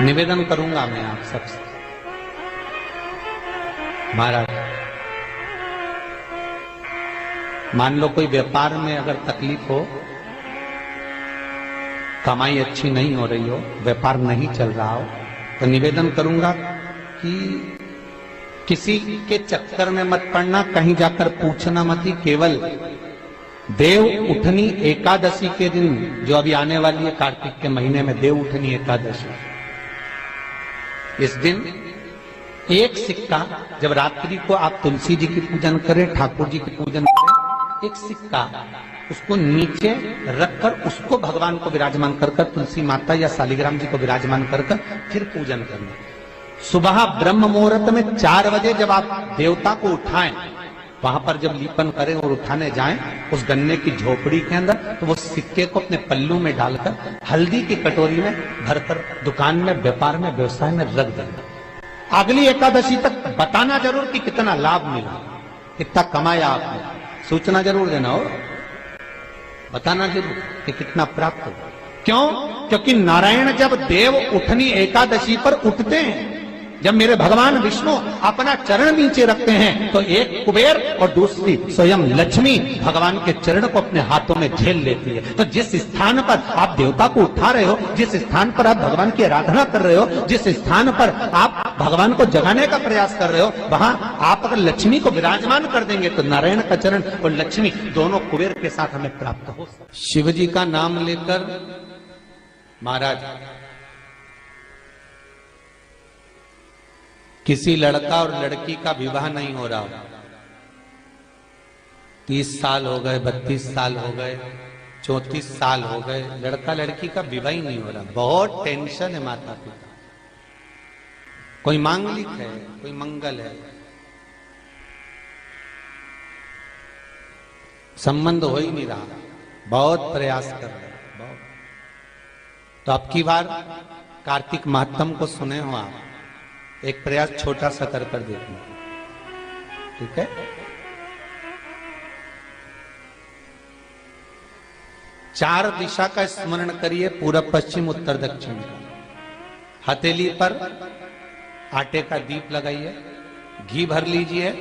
निवेदन करूंगा मैं आप सबसे, महाराज मान लो कोई व्यापार में अगर तकलीफ हो, कमाई अच्छी नहीं हो रही हो, व्यापार नहीं चल रहा हो, तो निवेदन करूंगा कि किसी के चक्कर में मत पड़ना, कहीं जाकर पूछना मत ही। केवल देव उठनी एकादशी के दिन, जो अभी आने वाली है कार्तिक के महीने में देव उठनी एकादशी, इस दिन एक सिक्का, जब रात्रि को आप तुलसी जी की पूजन करें, ठाकुर जी की पूजन करें, एक सिक्का उसको नीचे रखकर उसको भगवान को विराजमान कर कर, तुलसी माता या शालिग्राम जी को विराजमान कर कर फिर पूजन करना। सुबह ब्रह्म मुहूर्त में 4 बजे जब आप देवता को उठाएं, वहां पर जब लीपन करें और उठाने जाएं, उस गन्ने की झोपड़ी के अंदर, तो वो सिक्के को अपने पल्लू में डालकर हल्दी की कटोरी में भरकर दुकान में, व्यापार में, व्यवसाय में रख देना। अगली एकादशी तक बताना जरूर कि कितना लाभ मिला, कितना कमाया आपने, सूचना जरूर देना हो, बताना जरूर कि कितना प्राप्त हो। क्यों? क्योंकि नारायण जब देव उठनी एकादशी पर उठते हैं, जब मेरे भगवान विष्णु अपना चरण नीचे रखते हैं, तो एक कुबेर और दूसरी स्वयं लक्ष्मी भगवान के चरण को अपने हाथों में झेल लेती है। तो जिस स्थान पर आप देवता को उठा रहे हो, जिस स्थान पर आप भगवान की आराधना कर रहे हो, जिस स्थान पर आप भगवान को जगाने का प्रयास कर रहे हो, वहां आप अगर लक्ष्मी को विराजमान कर देंगे तो नारायण का चरण और लक्ष्मी दोनों कुबेर के साथ हमें प्राप्त हो। शिव जी का नाम लेकर महाराज किसी लड़का और लड़की का विवाह नहीं हो रहा हो, 30 साल हो गए, 32 साल हो गए, 34 साल हो गए, लड़का लड़की का विवाह ही नहीं हो रहा। बहुत टेंशन है माता पिता, कोई मांगलिक है, कोई मंगल है, संबंध हो ही नहीं रहा, बहुत प्रयास कर रहे हैं, बहुत। तो अब की बार कार्तिक महात्म को सुने हो आप, एक प्रयास छोटा सा कर देखना, ठीक है? 4 दिशा का स्मरण करिए, पूरब, पश्चिम, उत्तर, दक्षिण का। हथेली पर आटे का दीप लगाइए, घी भर लीजिए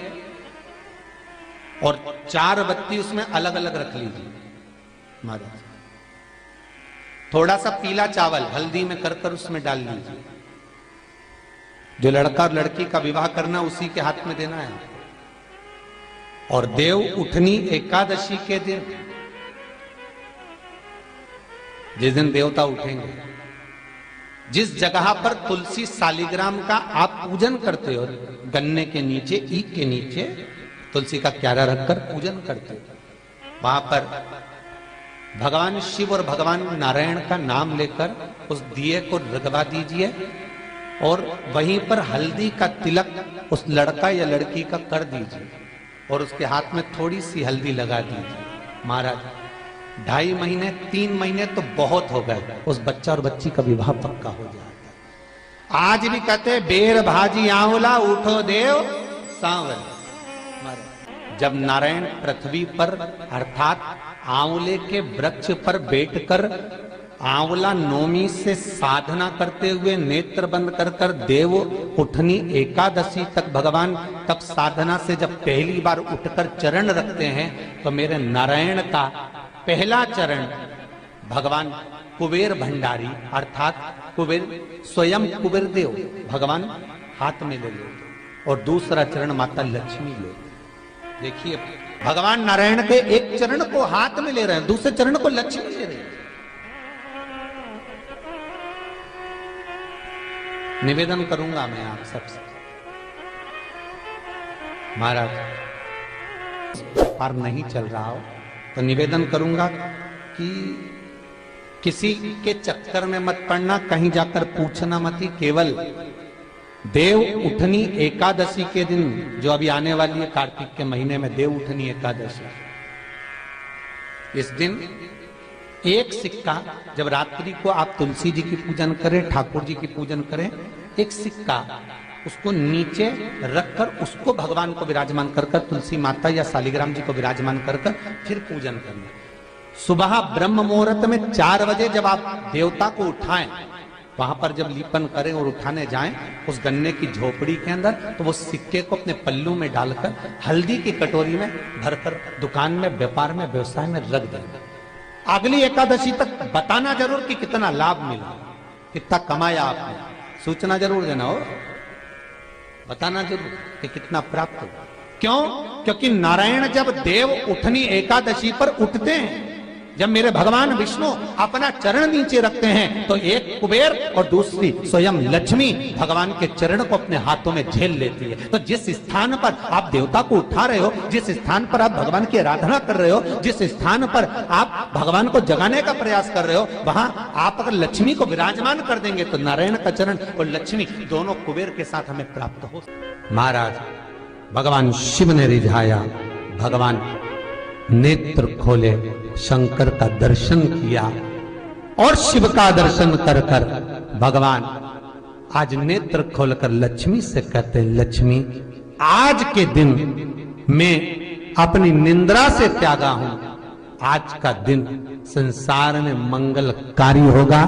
और 4 बत्ती उसमें अलग अलग रख लीजिए महाराज। थोड़ा सा पीला चावल हल्दी में कर कर उसमें डाल लीजिए। जो लड़का और लड़की का विवाह करना उसी के हाथ में देना है। और देव उठनी एकादशी के दिन, जिस दिन देवता उठेंगे, जिस जगह पर तुलसी शालिग्राम का आप पूजन करते हो, गन्ने के नीचे, ईख के नीचे तुलसी का क्यारा रखकर पूजन करते हो, वहां पर भगवान शिव और भगवान नारायण का नाम लेकर उस दिए को रगवा दीजिए और वहीं पर हल्दी का तिलक उस लड़का या लड़की का कर दीजिए और उसके हाथ में थोड़ी सी हल्दी लगा दीजिए। महाराज 2.5 महीने, 3 महीने तो बहुत हो गए, उस बच्चा और बच्ची का विवाह पक्का हो जाता है। आज भी कहते बेर भाजी आंवला उठो देव सांवल। जब नारायण पृथ्वी पर अर्थात आंवले के वृक्ष पर बैठकर आंवला नौमी से साधना करते हुए नेत्र बंद कर कर देव उठनी एकादशी तक भगवान तब साधना से जब पहली बार उठकर चरण रखते हैं, तो मेरे नारायण का पहला चरण भगवान कुबेर भंडारी अर्थात कुबेर स्वयं कुबेर देव भगवान हाथ में ले लेते और दूसरा चरण माता लक्ष्मी ले। देखिए भगवान नारायण के एक चरण को हाथ में ले रहे हैं, दूसरे चरण को लक्ष्मी ले रहे हैं। निवेदन करूंगा मैं आप सबसे, महाराज पार नहीं चल रहा हो तो निवेदन करूंगा कि किसी के चक्कर में मत पड़ना, कहीं जाकर पूछना मत ही। केवल देव उठनी एकादशी के दिन, जो अभी आने वाली है कार्तिक के महीने में देव उठनी एकादशी, इस दिन एक सिक्का, जब रात्रि को आप तुलसी जी की पूजन करें, ठाकुर जी की पूजन करें, एक सिक्का उसको नीचे रखकर उसको भगवान को विराजमान कर कर, तुलसी माता या शालिग्राम जी को विराजमान कर कर फिर पूजन करना। सुबह ब्रह्म मुहूर्त में 4 बजे जब आप देवता को उठाएं, वहां पर जब लीपन करें और उठाने जाएं उस गन्ने की झोपड़ी के अंदर, तो वो सिक्के को अपने पल्लू में डालकर हल्दी की कटोरी में भरकर दुकान में, व्यापार में, व्यवसाय में रख देंगे। अगली एकादशी तक बताना जरूर कि कितना लाभ मिला, कितना कमाया आपने, सूचना जरूर देना हो, बताना जरूर कि कितना प्राप्त हो। क्यों? क्योंकि नारायण जब देव उठनी एकादशी पर उठते हैं, जब मेरे भगवान विष्णु अपना चरण नीचे रखते हैं, तो एक कुबेर और दूसरी स्वयं लक्ष्मी भगवान के चरण को अपने हाथों में झेल लेती है। तो जिस स्थान पर आप देवता को उठा रहे हो, जिस स्थान पर आप भगवान की आराधना कर रहे हो, जिस स्थान पर आप भगवान को जगाने का प्रयास कर रहे हो, वहां आप अगर लक्ष्मी को विराजमान कर देंगे तो नारायण का चरण और लक्ष्मी दोनों कुबेर के साथ हमें प्राप्त हो। महाराज भगवान शिव ने रिझाया, भगवान नेत्र खोले, शंकर का दर्शन किया और शिव का दर्शन कर कर भगवान आज नेत्र खोलकर लक्ष्मी से कहते हैं, लक्ष्मी आज के दिन मैं अपनी निंद्रा से त्यागा हूं, आज का दिन संसार में मंगलकारी होगा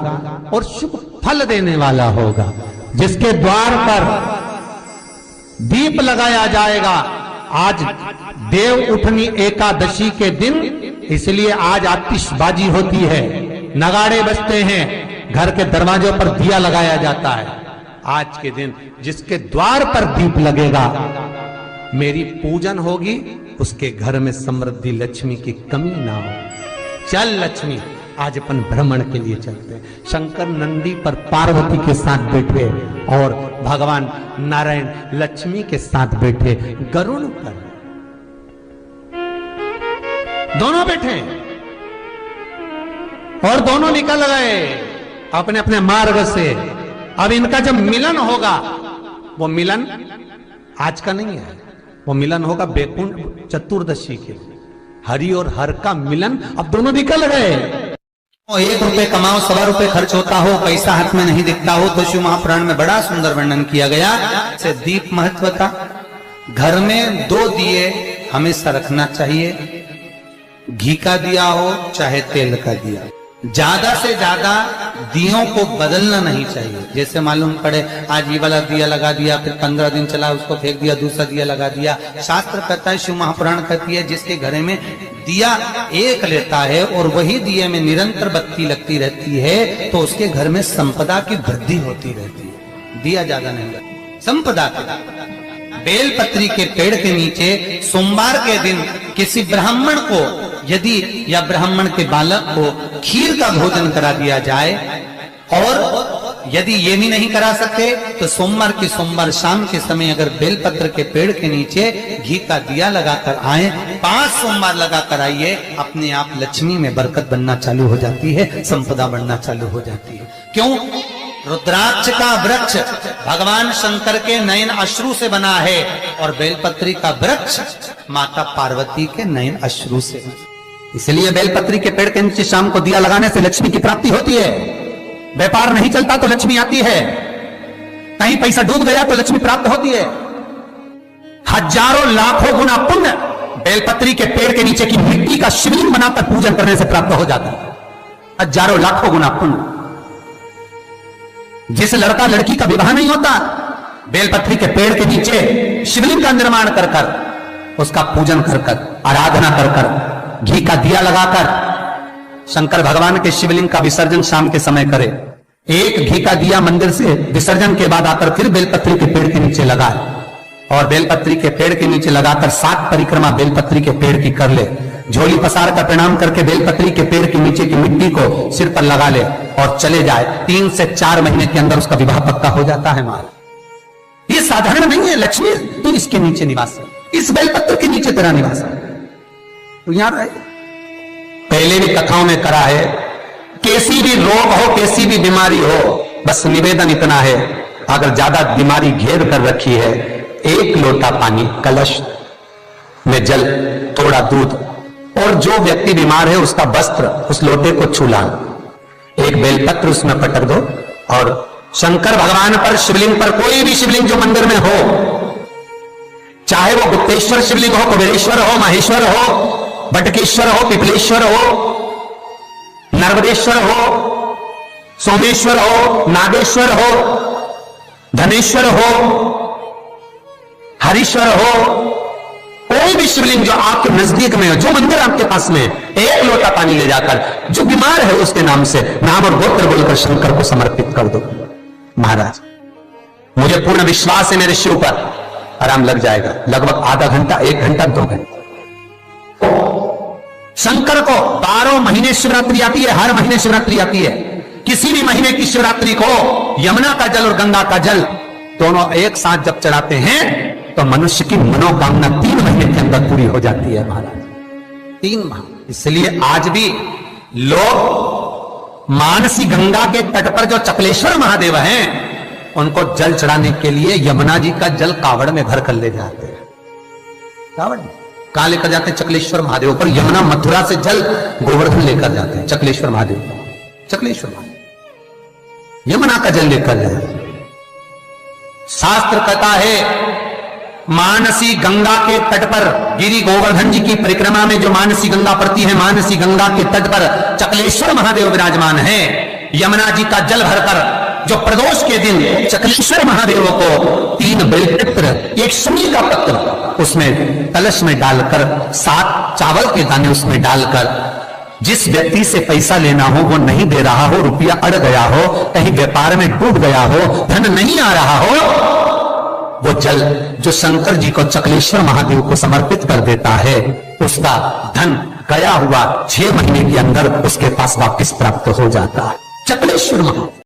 और शुभ फल देने वाला होगा, जिसके द्वार पर दीप लगाया जाएगा। आज देव उठनी एकादशी के दिन, इसलिए आज आतिशबाजी होती है, नगाड़े बजते हैं, घर के दरवाजों पर दिया लगाया जाता है। आज के दिन जिसके द्वार पर दीप लगेगा, मेरी पूजन होगी, उसके घर में समृद्धि लक्ष्मी की कमी ना हो। चल लक्ष्मी, आज अपन भ्रमण के लिए चलते हैं। शंकर नंदी पर पार्वती के साथ बैठे और भगवान नारायण लक्ष्मी के साथ बैठे गरुड़ पर, दोनों बैठे और दोनों निकल गए अपने अपने मार्ग से। अब इनका जब मिलन होगा, वो मिलन आज का नहीं है, वो मिलन होगा बैकुंठ चतुर्दशी के। हरि और हर का मिलन, अब दोनों निकल गए। 1 रुपए कमाओ, 1.25 रुपए खर्च होता हो, पैसा हाथ में नहीं दिखता हो, तो शिव महापुराण में बड़ा सुंदर वर्णन किया गया से दीप महत्व का। घर में 2 दिए हमेशा रखना चाहिए, घी का दिया हो चाहे तेल का दिया। ज्यादा से ज्यादा दियों को बदलना नहीं चाहिए। जैसे मालूम पड़े आज ये वाला दिया लगा दिया, फिर 15 दिन चला उसको फेंक दिया, दूसरा दिया लगा दिया। शास्त्र कहता है, शिव महापुराण कहती है, जिसके घर में दिया एक लेता है और वही दिए में निरंतर बत्ती लगती रहती है, तो उसके घर में संपदा की वृद्धि होती रहती है। दिया ज्यादा नहीं लगता, संपदा की। बेलपत्री के पेड़ के नीचे सोमवार के दिन किसी ब्राह्मण को यदि या ब्राह्मण के बालक को खीर का भोजन करा दिया जाए, और यदि ये भी नहीं करा सकते तो सोमवार की सोमवार शाम के समय अगर बेलपत्र के पेड़ के नीचे घी का दिया लगाकर आए, 5 सोमवार लगाकर आइए, अपने आप लक्ष्मी में बरकत बनना चालू हो जाती है, संपदा बनना चालू हो जाती है। क्यों? रुद्राक्ष का वृक्ष भगवान शंकर के नयन अश्रु से बना है और बेलपत्री का वृक्ष माता पार्वती के नयन अश्रु से। इसलिए बेलपत्री के पेड़ के नीचे शाम को दिया लगाने से लक्ष्मी की प्राप्ति होती है। व्यापार नहीं चलता तो लक्ष्मी आती है, कहीं पैसा डूब गया तो लक्ष्मी प्राप्त होती है। हजारों लाखों गुना पुण्य बेलपत्री के पेड़ के नीचे की मिट्टी का शिवलिंग बनाकर पूजन करने से प्राप्त हो जाता है। हजारों लाखों गुना पुण्य। जिस लड़का लड़की का विवाह नहीं होता, बेलपत्री के पेड़ के नीचे शिवलिंग का निर्माण कर कर, उसका पूजन कर कर, आराधना कर कर, घी का दिया लगाकर शंकर भगवान के शिवलिंग का विसर्जन शाम के समय करे। एक घी का दिया मंदिर से विसर्जन के बाद आकर फिर बेलपत्री के पेड़ के नीचे लगाए, और बेलपत्री के पेड़ के नीचे लगाकर 7 परिक्रमा बेलपत्री के पेड़ की कर ले। झोली पसार का प्रणाम करके बेलपत्री के पेड़ के नीचे की मिट्टी को सिर पर लगा ले और चले जाए। 3 से 4 महीने के अंदर उसका विवाह पक्का हो जाता है। मार ये साधारण नहीं है। लक्ष्मी तू इसके नीचे निवास है, इस बेलपत्र के नीचे तेरा निवास है, तू यहां रहे। पहले भी कथाओं में करा है, कैसी भी रोग हो, कैसी भी बीमारी हो, बस निवेदन इतना है, अगर ज्यादा बीमारी घेर कर रखी है, 1 लोटा पानी, कलश में जल, थोड़ा दूध, और जो व्यक्ति बीमार है उसका वस्त्र उस लोटे को छूला, एक बेलपत्र उसमें पटक दो, और शंकर भगवान पर, शिवलिंग पर, कोई भी शिवलिंग जो मंदिर में हो, चाहे वो गुप्तेश्वर शिवलिंग हो, कुबेरेश्वर हो, माहेश्वर हो, बटकेश्वर हो, पिपलेश्वर हो, नर्मदेश्वर हो, सोमेश्वर हो, नागेश्वर हो, धनेश्वर हो, हरीश्वर हो, कोई भी शिवलिंग जो आपके नजदीक में हो, जो मंदिर आपके पास में है, एक लोटा पानी ले जाकर जो बीमार है उसके नाम से नाम और गोत्र बोलकर शंकर को समर्पित कर दो। महाराज मुझे पूर्ण विश्वास है मेरे शिव पर आराम लग जाएगा, लगभग आधा घंटा, 1 घंटा, 2 घंटे। शंकर को 12 महीने शिवरात्रि आती है, हर महीने शिवरात्रि आती है। किसी भी महीने की शिवरात्रि को यमुना का जल और गंगा का जल दोनों एक साथ जब चढ़ाते हैं तो मनुष्य की मनोकामना 3 महीने के अंदर पूरी हो जाती है महाराज, 3 माह। इसलिए आज भी लोग मानसी गंगा के तट पर जो चकलेश्वर महादेव हैं उनको जल चढ़ाने के लिए यमुना जी का जल कावड़ में भर कर ले जाते हैं। कावड़ में कहां लेकर जाते हैं? चकलेश्वर महादेव पर। यमुना मथुरा से जल गोवर्धन लेकर जाते हैं, चकलेश्वर महादेव, चकलेश्वर महादेव यमुना का जल लेकर जाते हैं। शास्त्र कहता है मानसी गंगा के तट पर गिरि गोवर्धन जी की परिक्रमा में जो मानसी गंगा पड़ती है, मानसी गंगा के तट पर चकलेश्वर महादेव विराजमान है। यमुना जी का जल भरकर जो प्रदोष के दिन चकलेश्वर महादेव को 3 बेलपत्र, 1 शमी का पत्र उसमें कलश में डालकर 7 चावल के दाने उसमें डालकर जिस व्यक्ति से पैसा लेना हो वो नहीं दे रहा हो, रुपया अड़ गया हो, कहीं व्यापार में डूब गया हो, धन नहीं आ रहा हो, वो जल जो शंकर जी को चकलेश्वर महादेव को समर्पित कर देता है उसका धन गया हुआ 6 महीने के अंदर उसके पास वापस प्राप्त हो जाता है। चकलेश्वर महादेव